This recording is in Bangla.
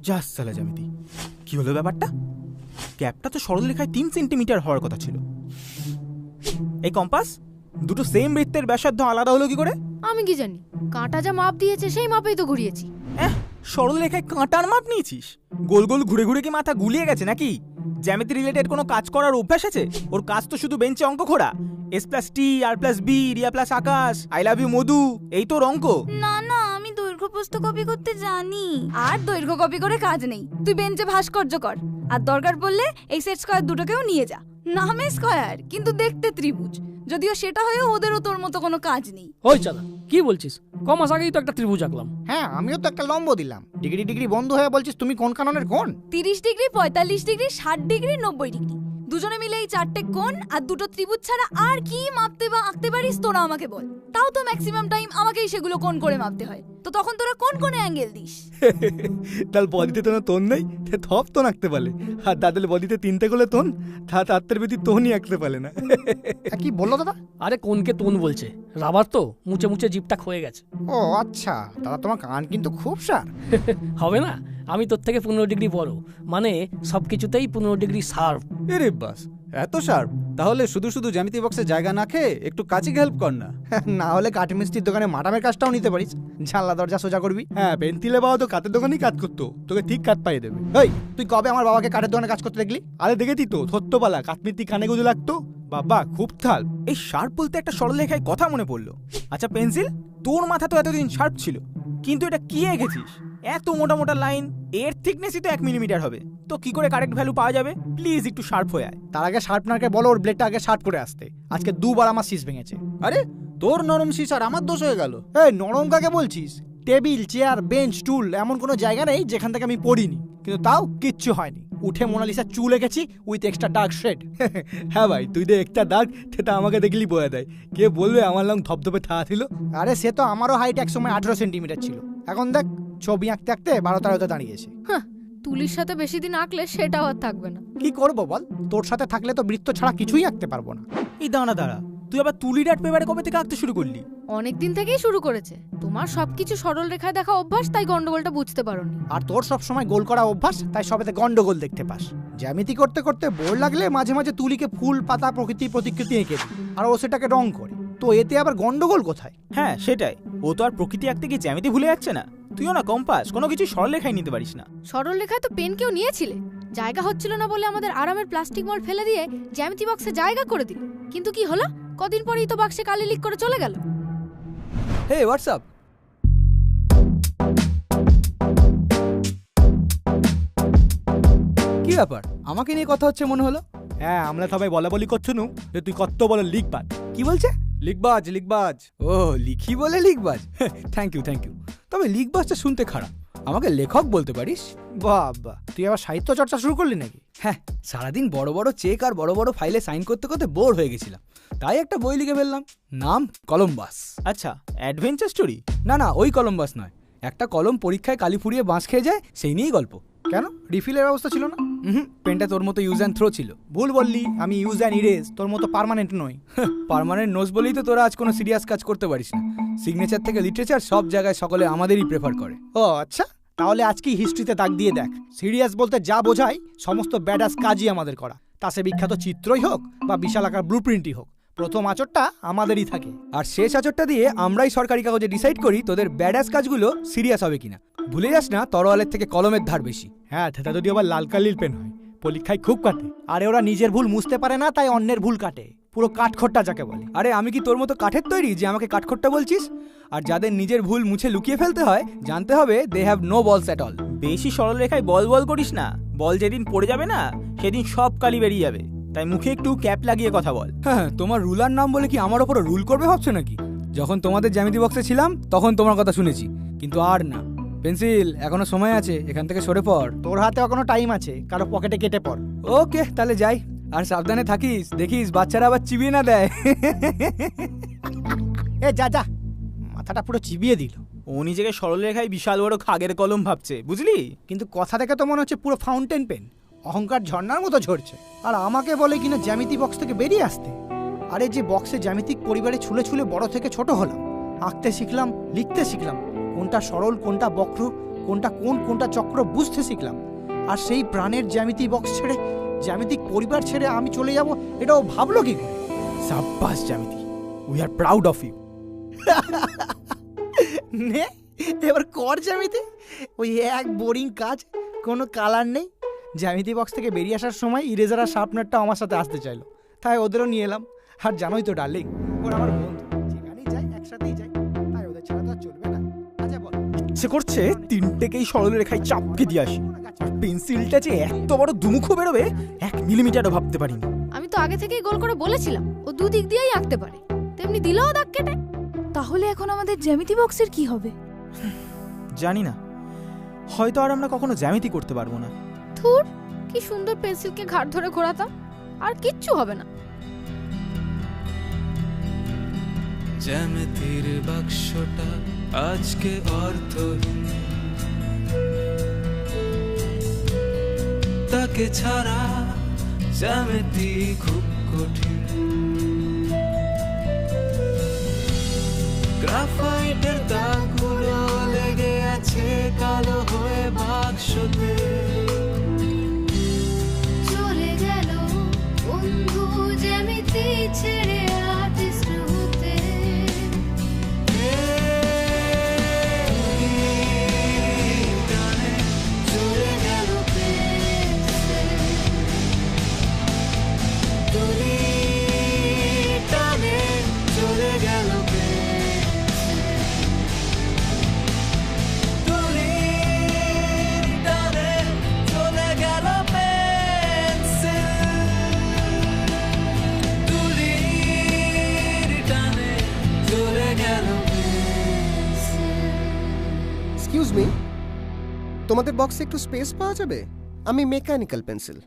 জাস্ট সালা জ্যামিতি, কি হলো ব্যাপারটা? ক্যাপটা তো সরলরেখায় 3 সেন্টিমিটার হওয়ার কথা ছিল। এই কম্পাস, দুটো সেম বৃত্তের ব্যাসার্ধ আলাদা হলো কি করে? আমি কি জানি, কাঁটা যা মাপ দিয়েছে সেই মাপেই তো ঘুরিয়েছি। সরলরেখায় কাঁটার মাপ নিয়েছিস? গোল গোল ঘুরে ঘুরে কি মাথা গুলিয়ে গেছে নাকি? জ্যামিতি রিলেটেড কোনো কাজ করার অভ্যাস আছে? ওর কাজ তো শুধু বেঞ্চে অঙ্ক খোড়া। S+T, R+B, Riya plus Akash, I love you Madhu, এই তোর অঙ্ক। না না, আমি দৈর্ঘ্য প্রস্থ কপি করতে জানি। আর দৈর্ঘ্য কপি করে কাজ নেই, তুই বেঞ্চে ভাস্কর্য কর, আর দরকার পড়লে এই সেট স্কয়ার দুটোকেও নিয়ে যা। নামে স্কয়ার কিন্তু দেখতে ত্রিভুজ, যদিও সেটা হয়েও ওদেরও তোর মতো কোনো কাজ নেই। ওই চালা, কি বলছিস? কমাস আগেই তো একটা ত্রিভুজ আঁকলাম। হ্যাঁ, আমিও তো একটা লম্ব দিলাম। ডিগ্রি ডিগ্রি বন্ধ হয়ে বলছিস তুমি কোন কাননের কোন? 30 ডিগ্রি, 45 ডিগ্রি, 60 ডিগ্রি, 90 ডিগ্রি, দুজনে মিলে এই 4টে কোণ আর দুটো ত্রিভুজ ছাড়া আর কি মাপতে বা আঁকতে পারিস তোরা আমাকে বল। তাও তো ম্যাক্সিমাম টাইম আমাকেই সেগুলো কোণ করে মাপতে হয়, তো তখন তোরা কোন কোণে অ্যাঙ্গেল দিস? তার বডিতে তো তোন নেই, থপ তো আঁকতে পারে। আর দাদুর বডিতে 3টে করে তোন, তার ভিতরে তোনই আঁকতে পারে না। কি বললো দাদা? আরে কোনকে তোন বলছে, রাবার তো মুছে মুছে জিপটা ক্ষয়ে গেছে। ও আচ্ছা, দাদা তোমার কান কিন্তু খুব সার। হবে না, আমি তোর থেকে 15 ডিগ্রি বড়, মানে সবকিছুতেই 15 ডিগ্রি শার্প। এরে বাস, এত শার্প? তাহলে শুধু শুধু জ্যামিতি বক্সে জায়গা না খেয়ে একটু কাছে হেল্প কর না। না হলে কাঠমিস্ত্রির দোকানে মাটামের কাজটাও নিতে পারিস, জানলা দরজা সোজা করবি। হ্যাঁ, পেন্সিলে বাবা তো কাঠের দোকানেই কাজ করতো, তোকে ঠিক কাঠ পাইয়ে দেবে। এই তুই কবে আমার বাবাকে কাঠের দোকানে কাজ করতে দেখলি? আরে দেখেছি তো, সত্যপালা কাঠমিস্ত্রি কানে গুঁজে লাগতো। বাবা খুব থাল। এই শার্প বলতে একটা সরলরেখায় কথা মনে পড়লো। আচ্ছা পেন্সিল, তোর মাথা তো এতদিন শার্প ছিল, কিন্তু এটা কি এঁকেছিস? এত মোটা মোটা লাইন, এর থিকনেসই তো 1 মিলিমিটার হবে, তো কি করে কারেক্ট ভ্যালু পাওয়া যাবে? প্লিজ একটু শার্প হয়ে আয়। তার আগে শার্পনারকে বলো ওর ব্লেডটা আগে শার্প করে আসতে। আজকে 2 বার আমার শীষ ভেঙেছে। আরে তোর নরম শীষ আর আমার দোষ হয়ে গেল। এই নরম কাকে বলছিস? টেবিল, চেয়ার, বেঞ্চ, টুল এমন কোনো জায়গা নেই যেখান থেকে আমি পড়িনি, কিন্তু তাও কিচ্ছু হয়নি। উঠে মোনালিসা চুল এঁকেছি উইথ এক্সট্রা ডার্ক শেড। হ্যাঁ ভাই, তুই তো একটা দাগ, সেটা আমাকে দেখলি বোঝা দেয়। কে বলবে আমার লং ধপধপে থাকা ছিল? আরে সে তো আমারও হাইট এক সময় 18 সেন্টিমিটার ছিল, এখন দেখ ছবি আঁকতে আঁকতে 12-13 দাঁড়িয়েছে। হ্যাঁ, তুলির সাথে বেশি দিন আঁকলে সেটাও আর থাকবে না। কি করবো বল, তোর সাথে থাকলে তো বৃত্ত ছাড়া কিছুই আঁকতে পারবো না। এই দাঁড়া, তুই আবার তুলি ডাট পেপারে কবে থেকে আঁকতে শুরু করলি? অনেক দিন থেকেই শুরু করেছে। তোমার সবকিছু সরল রেখায় দেখা অভ্যাস, তাই গন্ডগোলটা বুঝতে পারোনি। আর তোর সব সময় গোল করা অভ্যাস, তাই সবেতে গন্ডগোল দেখতে পাস। জ্যামিতি করতে করতে বোর লাগলে মাঝে মাঝে তুলিকে ফুল, পাতা, প্রকৃতি, প্রতিকৃতি এঁকে দিই, আর ও সেটাকে রং করে। তো এতে আবার গন্ডগোল কোথায়? হ্যাঁ সেটাই, ও তো আর প্রকৃতি আঁকতে গিয়ে জ্যামিতি ভুলে যাচ্ছে না। তুইও না কম্পাস, কোনো কিছু সরলরেখায় নিতে পারিস না। সরল রেখায় তো পেন কেউ নিয়েছিলে, জায়গা হচ্ছিল না বলে আমাদের আরামের প্লাস্টিক মোল্ড ফেলে দিয়ে জ্যামিতি বক্সে জায়গা করে দিল। কিন্তু কি হলো, কদিন পরেই তো বাক্সে কালি লিক করে চলে গেল। হে হোয়াটসঅ্যাপ, কি ব্যাপার? আমাকে নিয়ে কথা হচ্ছে মনে হলো। হ্যাঁ, আমরা সবাই বলা বলি করছো নু যে তুই কত বলো লিখবাদ। কি বলছে? লিখবাজ। ও লিখি বলে লিখবাজ। Thank you. তবে লিখবাজটা শুনতে খারাপ, আমাকে লেখক বলতে পারিস। বাবা, তুই আবার সাহিত্য চর্চা শুরু করলি নাকি? হ্যাঁ, সারাদিন বড় বড় চেক আর বড় বড় ফাইলে সাইন করতে করতে বোর হয়ে গেছিলাম, তাই একটা বই লিখে ফেললাম, নাম কলম্বাস। আচ্ছা, অ্যাডভেঞ্চার স্টোরি? না, ওই কলম্বাস নয়। একটা কলম পরীক্ষায় কালি ফুরিয়ে বাঁশ খেয়ে যায়, সেই নিয়েই গল্প। কেন, রিফিলের ব্যবস্থা ছিল না? পেনটা তোর মতো ইউজ অ্যান্ড থ্রো ছিল। ভুল বললি, আমি ইউজ অ্যান্ড ইরেজ, তোর মতো পার্মানেন্ট নই। পার্মানেন্ট নোজ বলেই তো তোরা আজ কোনো সিরিয়াস কাজ করতে পারিস না। সিগনেচার থেকে লিটারেচার সব জায়গায় সকলে আমাদেরই প্রেফার করে। ও আচ্ছা, তাহলে আজকেই হিস্ট্রিতে দাগ দিয়ে দেখ। সিরিয়াস বলতে যা বোঝায় সমস্ত ব্যাডাস কাজই আমাদের করা, তা সে বিখ্যাত চিত্রই হোক বা বিশাল আকার ব্লুপ্রিন্টই হোক, প্রথম আঁচড়টা আমাদেরই থাকে। আর শেষ আঁচড়টা দিয়ে আমরাই সরকারি কাগজে ডিসাইড করি তোদের ব্যাডাস কাজগুলো সিরিয়াস হবে কিনা। ভুলে যাস না, তরোয়ালের থেকে কলমের ধার বেশি। হ্যাঁ, সেটা যদি আবার লাল কালির পেন হয়, পরীক্ষায় খুব কাটে। আরে ওরা নিজের ভুল মুছতে পারে না, তাই অন্যের ভুল কাটে, পুরো কাঠখোট্টা যাকে বলে। আরে আমি কি তোর মতো কাঠের তৈরি যে আমাকে কাঠখোট্টা বলছিস? আর যাদের নিজের ভুল মুছে লুকিয়ে ফেলতে হয়, জানতে হবে দে হ্যাভ নো বলস অ্যাট অল। বেশি সরলরেখায় বল করিস না, বল যেদিন পড়ে যাবে না সেদিন সব কালি বেরিয়ে যাবে, তাই মুখে একটু ক্যাপ লাগিয়ে কথা বল। হ্যাঁ, তোমার রুলার নাম বলে কি আমার ওপর রুল করবে ভাবছো নাকি? যখন তোমাদের জ্যামিতি বক্সে ছিলাম তখন তোমার কথা শুনেছি, কিন্তু আর না। পেন্সিল, এখনো সময় আছে, এখান থেকে সরে পড়। তোর হাতে এখনো টাইম আছে, কারো পকেটে কেটে পড়। ওকে, তাহলে যাই। আর সাবধানে থাকিস, দেখিস বাচ্চারা আবার চিবিয়ে না দেয়। এ যা, মাথাটা পুরো চিবিয়ে দিল। ও নিজেকে সরলরেখায় বিশাল বড় খাগের কলম ভাবছে, বুঝলি? কিন্তু কথা থেকে তো মনে হচ্ছে পুরো ফাউন্টেন পেন, অহংকার ঝর্ণার মতো ঝরছে। আর আমাকে বলে কিনা জ্যামিতি বক্স থেকে বেরিয়ে আসতে। আরে যে বক্সে জ্যামিতিক পরিবারে ছুলে বড় থেকে ছোট হলাম, আঁকতে শিখলাম, লিখতে শিখলাম, কোনটা সরল কোনটা বক্র কোনটা কোন কোনটা চক্র বুঝতে শিখলাম। আর সেই প্রাণের জ্যামিতি বক্স ছেড়ে, জ্যামিতিক পরিবার ছেড়ে আমি চলে যাব, এটাও ভাবলো কি করে? সাব্বাস জ্যামিতি, we are proud of you. নে এবার কর জ্যামিতি। ওই এক বোরিং কাজ, কোনো কালার নেই। জ্যামিতি বক্স থেকে বেরিয়ে আসার সময় ইরেজার আর শার্পনারটা আমার সাথে আসতে চাইলো, তাই ওদেরও নিয়ে এলাম। আর জানোই তো ডার্লিং, ওরা আমার বন্ধু, যেখানেই যাই একসাথেই যাই, তাই ওদের ছাড়া তো আর চলবে না। আচ্ছা বল, সে করছে তিনটেকেই সরলরেখায় চাপকে দিয়ে আসি। আর পেন্সিলটা যে এত বড় দুমুখ বেরোবে 1 মিলিমিটারও ভাবতে পারিনি। আমি তো আগে থেকেই গোল করে বলেছিলাম ও দুদিক দিয়েই আঁকতে পারে, তেমনি দিলেও দাগ কেটে। তাহলে এখন আমাদের জ্যামিতি বক্সের কি হবে? জানি না, হয়তো আর আমরা কখনো জ্যামিতি করতে পারবো না। ধুর, কি সুন্দর পেন্সিলকে ঘাড় ধরে ঘোরাতাম, আর কিচ্ছু হবে না। জ্যামিতির বাক্সটা আজকে অর্থহীন, তাকে ছাড়া জ্যামিতি খুব কঠিন। গ্রাফাইটের দাগগুলো লেগে আছে কালো হয়ে বাক্সতে। চলে গেল বন্ধু জ্যামিতি ছেড়ে আর্টিস্ট হতে। চলে গেল তুলি টানে, চলে গেল তুলি টানে, চলে গেল পেন্সিল। তুলি টানে, চলে গেল এক্সকিউজ মি, তোমাদের বক্সে একটু স্পেস পাওয়া যাবে? আমি মেকানিক্যাল পেন্সিল।